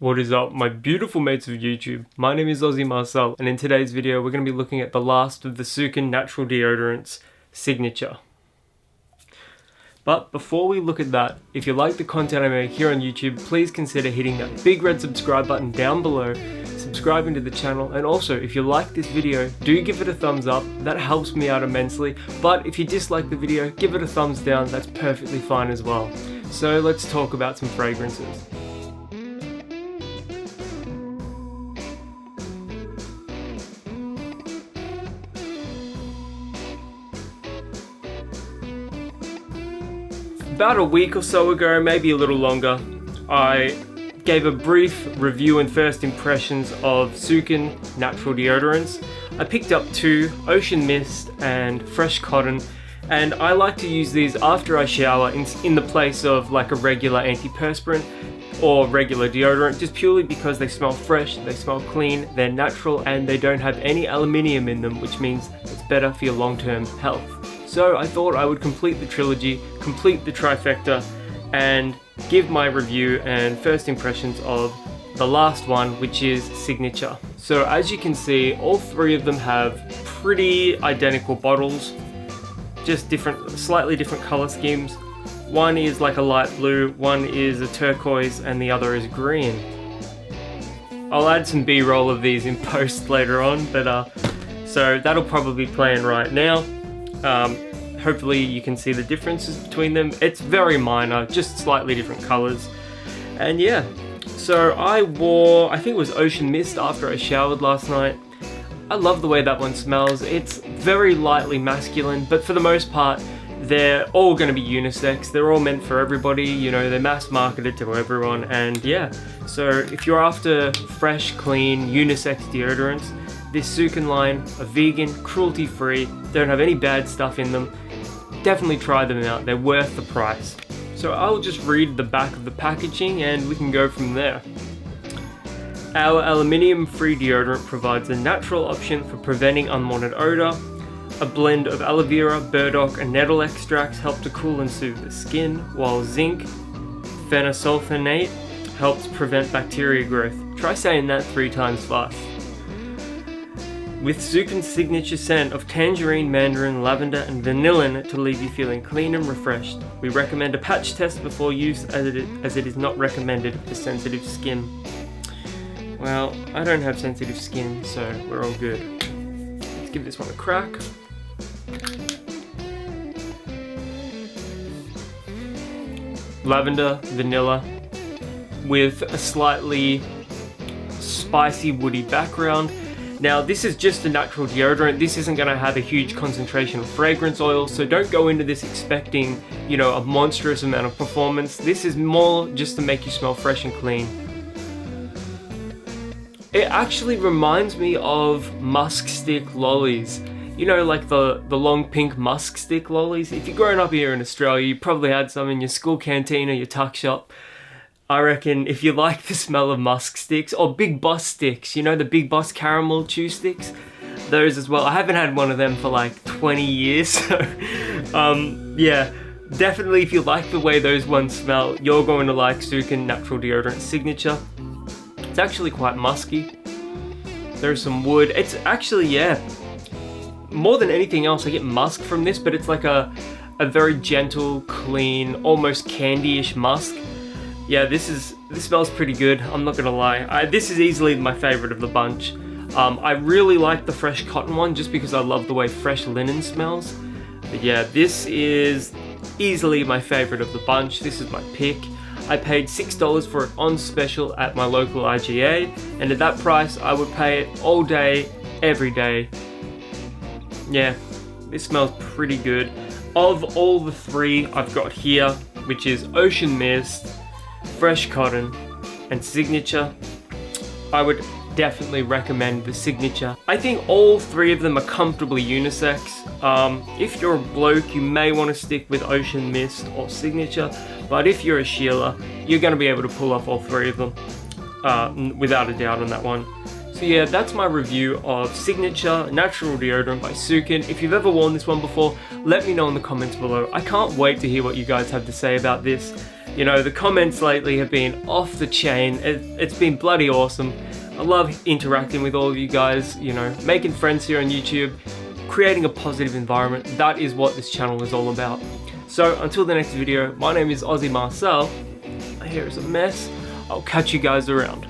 What is up, my beautiful mates of YouTube? My name is Aussie Marcel, and in today's video we're going to be looking at the last of the Sukin natural deodorants, Signature. But before we look at that, if you like the content I make here on YouTube, please consider hitting that big red subscribe button down below, subscribing to the channel, and also if you like this video, do give it a thumbs up. That helps me out immensely. But if you dislike the video, give it a thumbs down. That's perfectly fine as well. So let's talk about some fragrances. About a week or so ago, maybe a little longer, I gave a brief review and first impressions of Sukin natural deodorants. I picked up two, Ocean Mist and Fresh Cotton, and I like to use these after I shower in the place of like a regular antiperspirant or regular deodorant, just purely because they smell fresh, they smell clean, they're natural, and they don't have any aluminium in them, which means it's better for your long-term health. So I thought I would complete the trilogy, complete the trifecta, and give my review and first impressions of the last one, which is Signature. So as you can see, all three of them have pretty identical bottles, just slightly different color schemes. One is like a light blue, one is a turquoise, and the other is green. I'll add some B-roll of these in post later on, but so that'll probably be playing right now. Hopefully you can see the differences between them. It's very minor, just slightly different colors. And yeah, so I wore, I think it was Ocean Mist after I showered last night. I love the way that one smells. It's very lightly masculine, but for the most part, they're all going to be unisex. They're all meant for everybody, you know, they're mass marketed to everyone. And yeah, so if you're after fresh, clean, unisex deodorants, this Sukin line are vegan, cruelty-free, don't have any bad stuff in them. Definitely try them out, they're worth the price. So I'll just read the back of the packaging and we can go from there. Our aluminium-free deodorant provides a natural option for preventing unwanted odor. A blend of aloe vera, burdock, and nettle extracts help to cool and soothe the skin, while zinc phenosulfonate helps prevent bacteria growth. Try saying that 3 times fast. With Sukin's signature scent of tangerine, mandarin, lavender, and vanillin to leave you feeling clean and refreshed. We recommend a patch test before use as it is not recommended for sensitive skin. Well, I don't have sensitive skin, so we're all good. Let's give this one a crack. Lavender, vanilla, with a slightly spicy, woody background. Now this is just a natural deodorant, this isn't going to have a huge concentration of fragrance oil, so don't go into this expecting, you know, a monstrous amount of performance. This is more just to make you smell fresh and clean. It actually reminds me of musk stick lollies. You know, like the long pink musk stick lollies. If you're growing up here in Australia, you probably had some in your school canteen or your tuck shop. I reckon if you like the smell of musk sticks, or Big Boss sticks, you know, the Big Boss caramel chew sticks, those as well. I haven't had one of them for like 20 years, so yeah, definitely if you like the way those ones smell, you're going to like Sukin Natural Deodorant Signature. It's actually quite musky. There's some wood. It's actually, yeah, more than anything else, I get musk from this, but it's like a very gentle, clean, almost candy-ish musk. Yeah, this smells pretty good, I'm not gonna lie. This is easily my favorite of the bunch. I really like the Fresh Cotton one just because I love the way fresh linen smells. But yeah, this is easily my favorite of the bunch. This is my pick. I paid $6 for it on special at my local IGA, and at that price I would pay it all day, every day. Yeah, this smells pretty good. Of all the three I've got here, which is Ocean Mist, Fresh Cotton, and Signature, I would definitely recommend the Signature. I think all three of them are comfortably unisex. If you're a bloke, you may want to stick with Ocean Mist or Signature, but if you're a Sheila, you're going to be able to pull off all three of them, without a doubt on that one. So yeah, that's my review of Signature Natural Deodorant by Sukin. If you've ever worn this one before, let me know in the comments below. I can't wait to hear what you guys have to say about this. You know, the comments lately have been off the chain. It's been bloody awesome. I love interacting with all of you guys, you know, making friends here on YouTube, creating a positive environment. That is what this channel is all about. So until the next video, my name is Aussie Marcel. My hair is a mess. I'll catch you guys around.